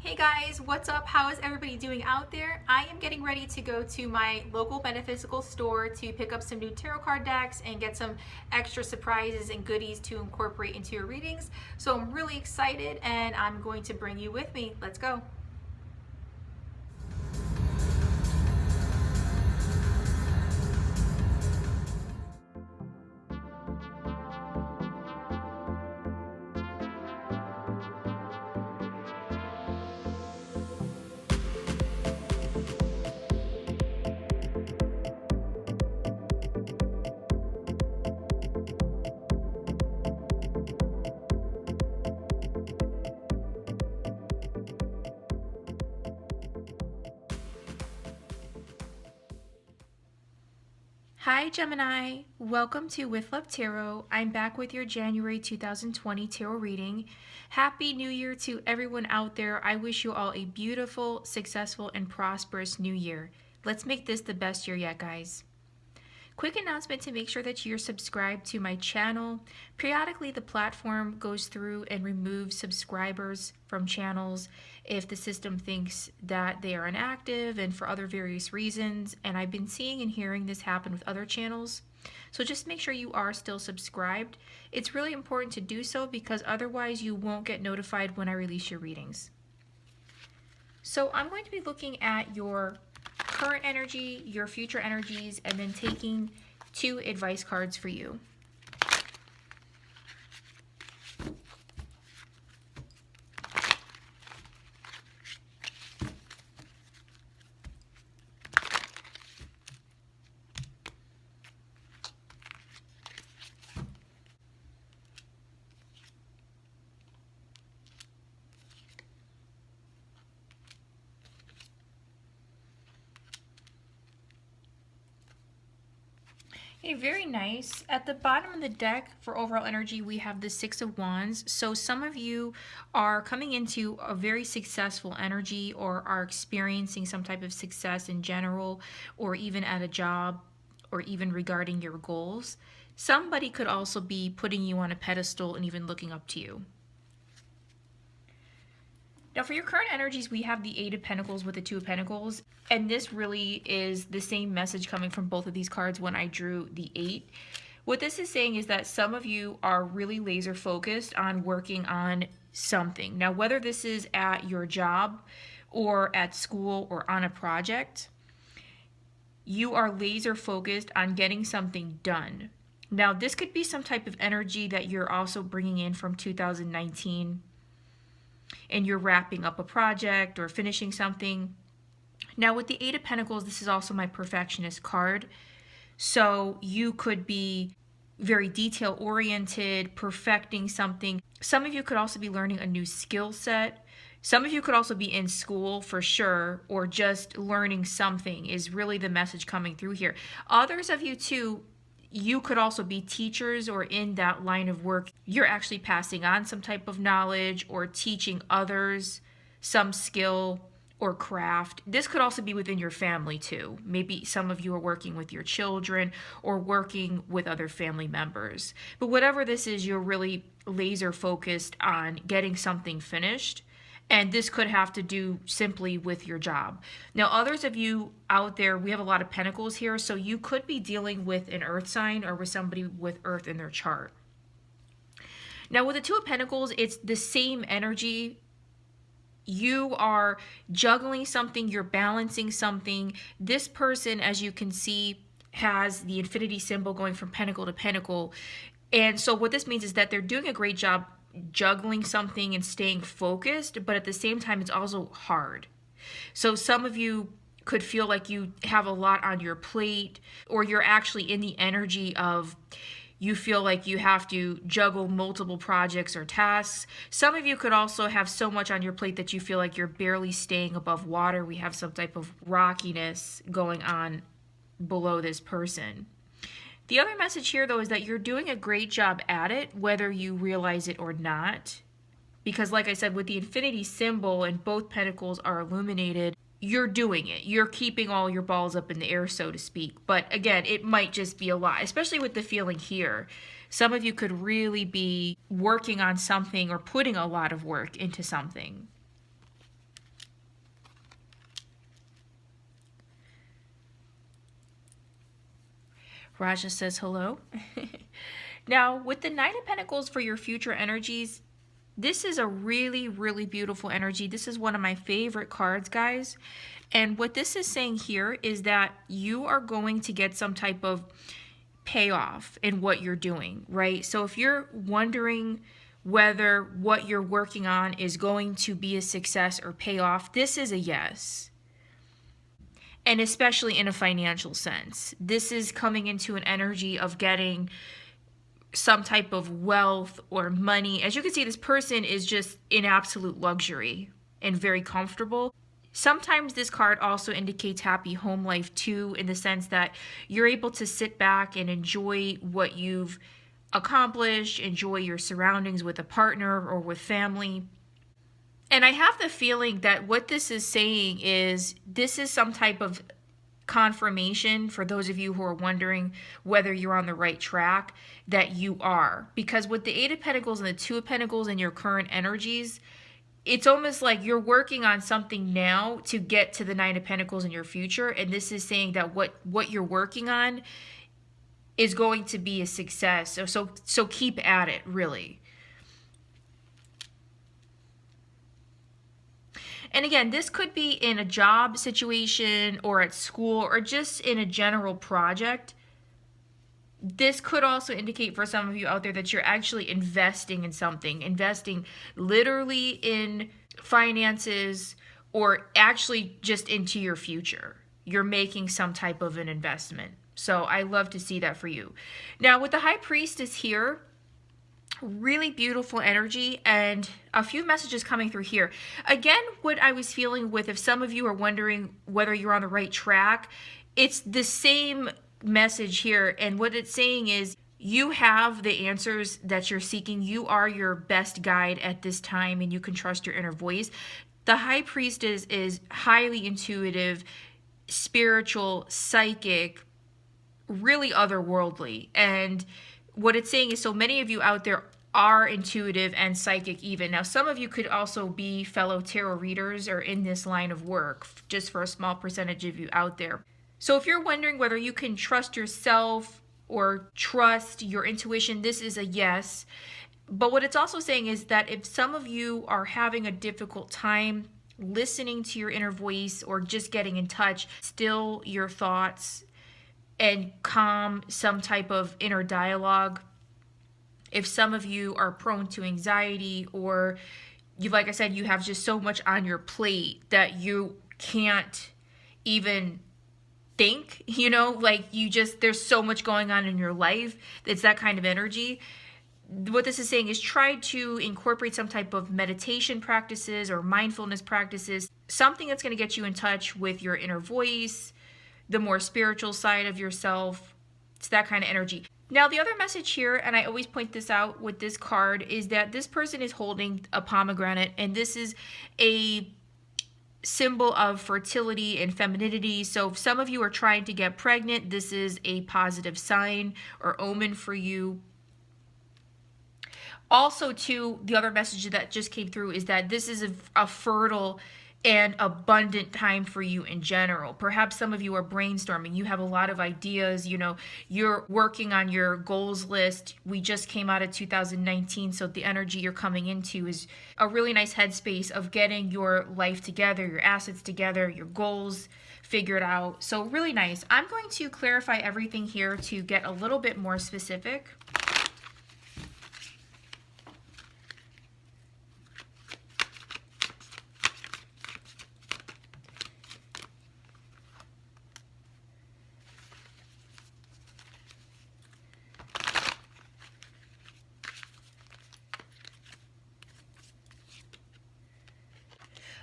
Hey guys, what's up? How is everybody doing out there? I am getting ready to go to my local metaphysical store to pick up some new tarot card decks and get some extra surprises and goodies to incorporate into your readings. So I'm really excited and I'm going to bring you with me. Let's go. Hi Gemini, welcome to With Love Tarot. I'm back with your January 2020 tarot reading. Happy New Year to everyone out there. I wish you all a beautiful, successful, and prosperous new year. Let's make this the best year yet, guys. Quick announcement to make sure that you're subscribed to my channel. Periodically, the platform goes through and removes subscribers from channels if the system thinks that they are inactive and for other various reasons. And I've been seeing and hearing this happen with other channels. So just make sure you are still subscribed. It's really important to do so because otherwise you won't get notified when I release your readings. So I'm going to be looking at your current energy, your future energies, and then taking 2 advice cards for you. Okay, very nice. At the bottom of the deck for overall energy, we have the 6 of Wands. So some of you are coming into a very successful energy or are experiencing some type of success in general, or even at a job, or even regarding your goals. Somebody could also be putting you on a pedestal and even looking up to you. Now for your current energies, we have the 8 of Pentacles with the 2 of Pentacles. And this really is the same message coming from both of these cards when I drew the 8. What this is saying is that some of you are really laser focused on working on something. Now, whether this is at your job or at school or on a project, you are laser focused on getting something done. Now, this could be some type of energy that you're also bringing in from 2019. And you're wrapping up a project or finishing something. Now with the 8 of Pentacles, this is also my perfectionist card. So you could be very detail oriented, perfecting something. Some of you could also be learning a new skill set. Some of you could also be in school for sure, or just learning something is really the message coming through here. Others of you too, you could also be teachers or in that line of work. You're actually passing on some type of knowledge or teaching others some skill or craft. This could also be within your family too. Maybe some of you are working with your children or working with other family members. But whatever this is, you're really laser focused on getting something finished. And this could have to do simply with your job. Now, others of you out there, we have a lot of pentacles here, so you could be dealing with an earth sign or with somebody with earth in their chart. Now, with the 2 of Pentacles, it's the same energy. You are juggling something, you're balancing something. This person, as you can see, has the infinity symbol going from pentacle to pentacle. And so what this means is that they're doing a great job juggling something and staying focused, but at the same time it's also hard. So some of you could feel like you have a lot on your plate, or you're actually in the energy of you feel like you have to juggle multiple projects or tasks. Some of you could also have so much on your plate that you feel like you're barely staying above water. We have some type of rockiness going on below this person. The other message here, though, is that you're doing a great job at it, whether you realize it or not. Because like I said, with the infinity symbol and both pentacles are illuminated, you're doing it. You're keeping all your balls up in the air, so to speak. But again, it might just be a lot, especially with the feeling here. Some of you could really be working on something or putting a lot of work into something. Raja says hello. Now, with the Nine of Pentacles for your future energies, this is a really, really beautiful energy. This is one of my favorite cards, guys. And what this is saying here is that you are going to get some type of payoff in what you're doing, right? So if you're wondering whether what you're working on is going to be a success or pay off, this is a yes. And especially in a financial sense. This is coming into an energy of getting some type of wealth or money. As you can see, this person is just in absolute luxury and very comfortable. Sometimes this card also indicates happy home life too, in the sense that you're able to sit back and enjoy what you've accomplished, enjoy your surroundings with a partner or with family. And I have the feeling that what this is saying is this is some type of confirmation for those of you who are wondering whether you're on the right track, that you are. Because with the Eight of Pentacles and the Two of Pentacles and your current energies, it's almost like you're working on something now to get to the Nine of Pentacles in your future. And this is saying that what you're working on is going to be a success. So keep at it, really. And again, this could be in a job situation or at school or just in a general project. This could also indicate for some of you out there that you're actually investing in something, investing literally in finances or actually just into your future. You're making some type of an investment. So I love to see that for you. Now with the High Priestess here, really beautiful energy and a few messages coming through here. Again, what I was feeling with, if some of you are wondering whether you're on the right track, it's the same message here. And what it's saying is you have the answers that you're seeking. You are your best guide at this time and you can trust your inner voice. The High Priestess is highly intuitive, spiritual, psychic, really otherworldly. And what it's saying is so many of you out there are intuitive and psychic even. Now, some of you could also be fellow tarot readers or in this line of work, just for a small percentage of you out there. So if you're wondering whether you can trust yourself or trust your intuition, this is a yes. But what it's also saying is that if some of you are having a difficult time listening to your inner voice or just getting in touch, still your thoughts and calm some type of inner dialogue. If some of you are prone to anxiety or you, like I said, you have just so much on your plate that you can't even think, you know, like you just, there's so much going on in your life. It's that kind of energy. What this is saying is try to incorporate some type of meditation practices or mindfulness practices, something that's going to get you in touch with your inner voice, the more spiritual side of yourself. It's that kind of energy. Now, the other message here, and I always point this out with this card, is that this person is holding a pomegranate, and this is a symbol of fertility and femininity. So if some of you are trying to get pregnant, this is a positive sign or omen for you. Also, too, the other message that just came through is that this is a fertile and abundant time for you in general. Perhaps some of you are brainstorming. You have a lot of ideas. You know, you're working on your goals list. We just came out of 2019, so the energy you're coming into is a really nice headspace of getting your life together, your assets together, your goals figured out. So really nice. I'm going to clarify everything here to get a little bit more specific.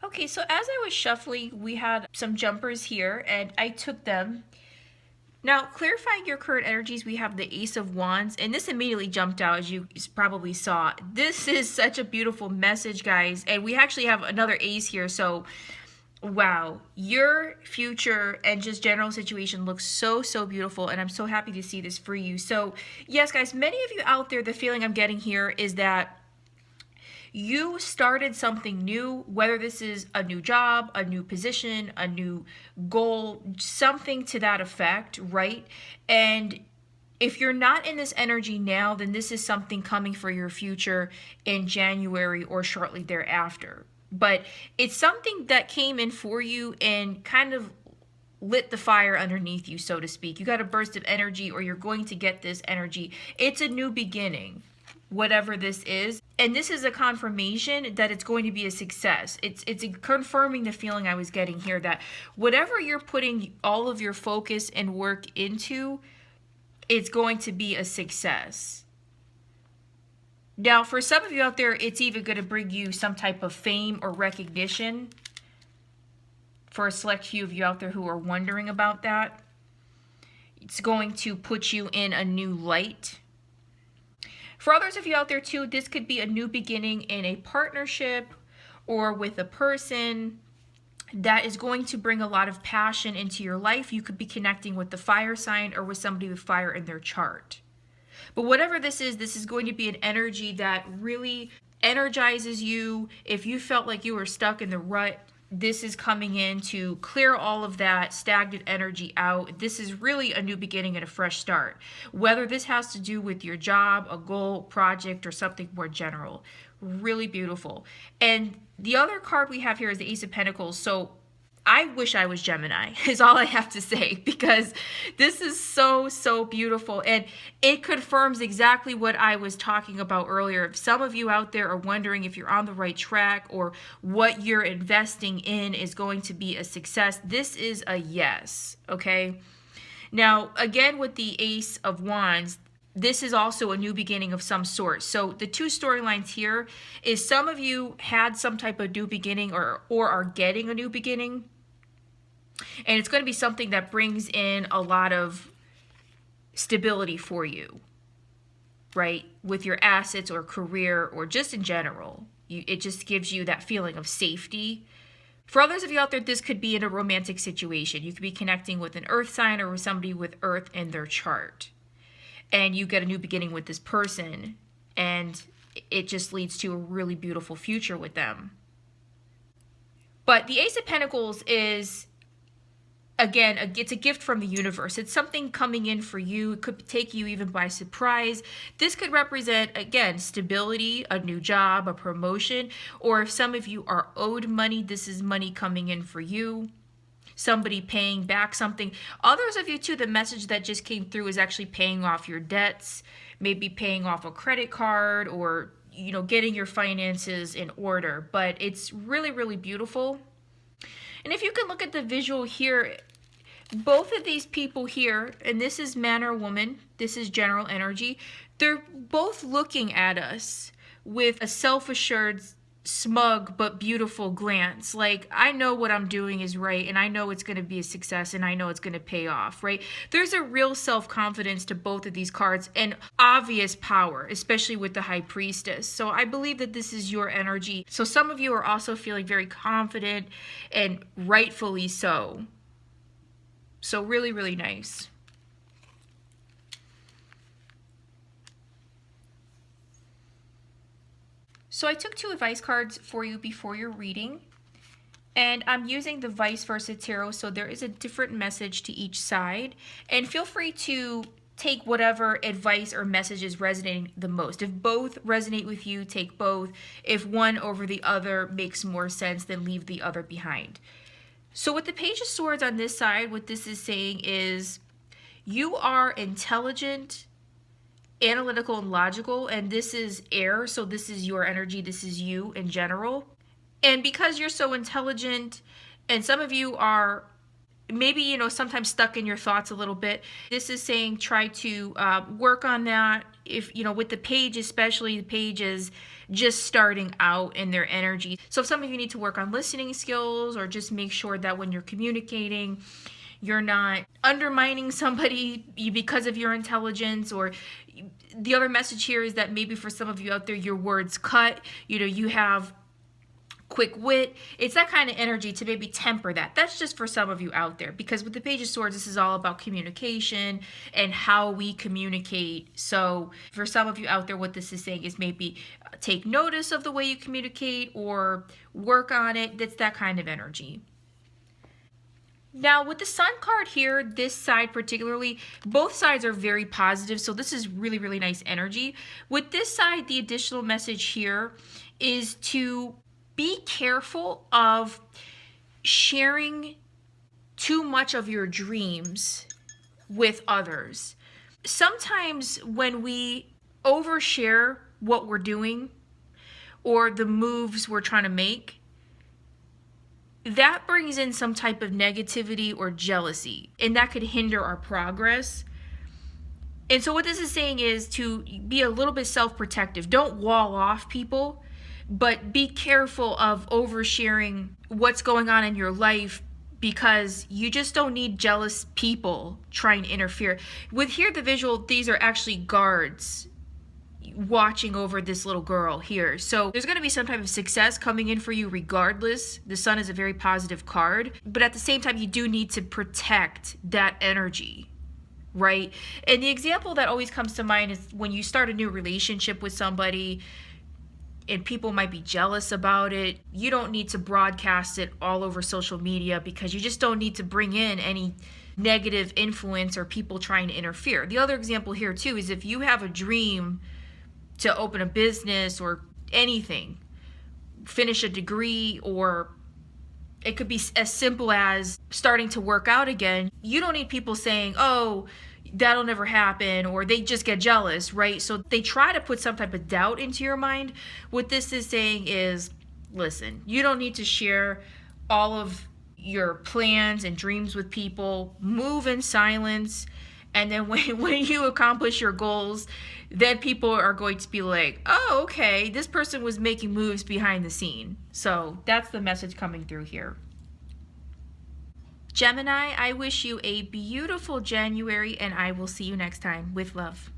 Okay, so as I was shuffling, we had some jumpers here, and I took them. Now, clarifying your current energies, we have the Ace of Wands, and this immediately jumped out, as you probably saw. This is such a beautiful message, guys, and we actually have another Ace here, so wow. Your future and just general situation looks so, so beautiful, and I'm so happy to see this for you. So, yes, guys, many of you out there, the feeling I'm getting here is that you started something new, whether this is a new job, a new position, a new goal, something to that effect, right? And If you're not in this energy now, then this is something coming for your future in January or shortly thereafter. But it's something that came in for you and kind of lit the fire underneath you, so to speak. You got a burst of energy, or you're going to get this energy. It's a new beginning, whatever this is. And this is a confirmation that it's going to be a success. It's confirming the feeling I was getting here, that whatever you're putting all of your focus and work into, it's going to be a success. Now, for some of you out there, it's even going to bring you some type of fame or recognition. For a select few of you out there who are wondering about that, it's going to put you in a new light. For others of you out there too, this could be a new beginning in a partnership or with a person that is going to bring a lot of passion into your life. You could be connecting with the fire sign or with somebody with fire in their chart. But whatever this is going to be an energy that really energizes you. If you felt like you were stuck in the rut, this is coming in to clear all of that stagnant energy out. This is really a new beginning and a fresh start. Whether this has to do with your job, a goal, project, or something more general. Really beautiful. And the other card we have here is the Ace of Pentacles. So I wish I was Gemini, is all I have to say, because this is so, so beautiful. And it confirms exactly what I was talking about earlier. If some of you out there are wondering if you're on the right track or what you're investing in is going to be a success, this is a yes, okay? Now, again, with the Ace of Wands, this is also a new beginning of some sort. So the two storylines here is some of you had some type of new beginning or are getting a new beginning. And it's going to be something that brings in a lot of stability for you, right? With your assets or career or just in general. It just gives you that feeling of safety. For others of you out there, this could be in a romantic situation. You could be connecting with an earth sign or with somebody with earth in their chart. And you get a new beginning with this person. And it just leads to a really beautiful future with them. But the Ace of Pentacles is, again, it's a gift from the universe. It's something coming in for you. It could take you even by surprise. This could represent, again, stability, a new job, a promotion, or if some of you are owed money, this is money coming in for you. Somebody paying back something. Others of you too, the message that just came through is actually paying off your debts, maybe paying off a credit card, or, you know, getting your finances in order. But it's really, really beautiful. And if you can look at the visual here, both of these people here, and this is man or woman, this is general energy, they're both looking at us with a self-assured, smug, but beautiful glance. Like, I know what I'm doing is right, and I know it's going to be a success, and I know it's going to pay off, right? There's a real self-confidence to both of these cards and obvious power, especially with the High Priestess. So I believe that this is your energy. So some of you are also feeling very confident, and rightfully so. So really, really nice. So I took 2 advice cards for you before your reading, and I'm using the vice versa tarot, so there is a different message to each side. And feel free to take whatever advice or message is resonating the most. If both resonate with you, take both. If one over the other makes more sense, then leave the other behind. So with the Page of Swords on this side, what this is saying is you are intelligent, analytical, and logical, and this is air, so this is your energy, this is you in general. And because you're so intelligent, and some of you are maybe, you know, sometimes stuck in your thoughts a little bit, this is saying try to work on that. If, you know, with the Page especially, the Page is just starting out in their energy. So if some of you need to work on listening skills, or just make sure that when you're communicating, you're not undermining somebody because of your intelligence. Or the other message here is that maybe for some of you out there, your words cut, you know, you have quick wit. It's that kind of energy to maybe temper that. That's just for some of you out there, because with the Page of Swords, this is all about communication and how we communicate. So for some of you out there, what this is saying is maybe take notice of the way you communicate or work on it. That's that kind of energy. Now, with the Sun card here, this side particularly, both sides are very positive, so this is really, really nice energy. With this side, the additional message here is to be careful of sharing too much of your dreams with others. Sometimes when we overshare what we're doing or the moves we're trying to make, that brings in some type of negativity or jealousy, and that could hinder our progress. And so what this is saying is to be a little bit self-protective. Don't wall off people, but be careful of oversharing what's going on in your life, because you just don't need jealous people trying to interfere. With here, the visual, these are actually guards watching over this little girl here. So there's going to be some type of success coming in for you regardless. The Sun is a very positive card, but at the same time, you do need to protect that energy, right? And the example that always comes to mind is when you start a new relationship with somebody and people might be jealous about it. You don't need to broadcast it all over social media, because you just don't need to bring in any negative influence or people trying to interfere. The other example here too is if you have a dream to open a business or anything, finish a degree, or it could be as simple as starting to work out again, you don't need people saying, oh, that'll never happen, or they just get jealous, right? So they try to put some type of doubt into your mind. What this is saying is, listen, you don't need to share all of your plans and dreams with people. Move in silence. And then when you accomplish your goals, then people are going to be like, oh, okay, this person was making moves behind the scene. So that's the message coming through here. Gemini, I wish you a beautiful January, and I will see you next time. With love.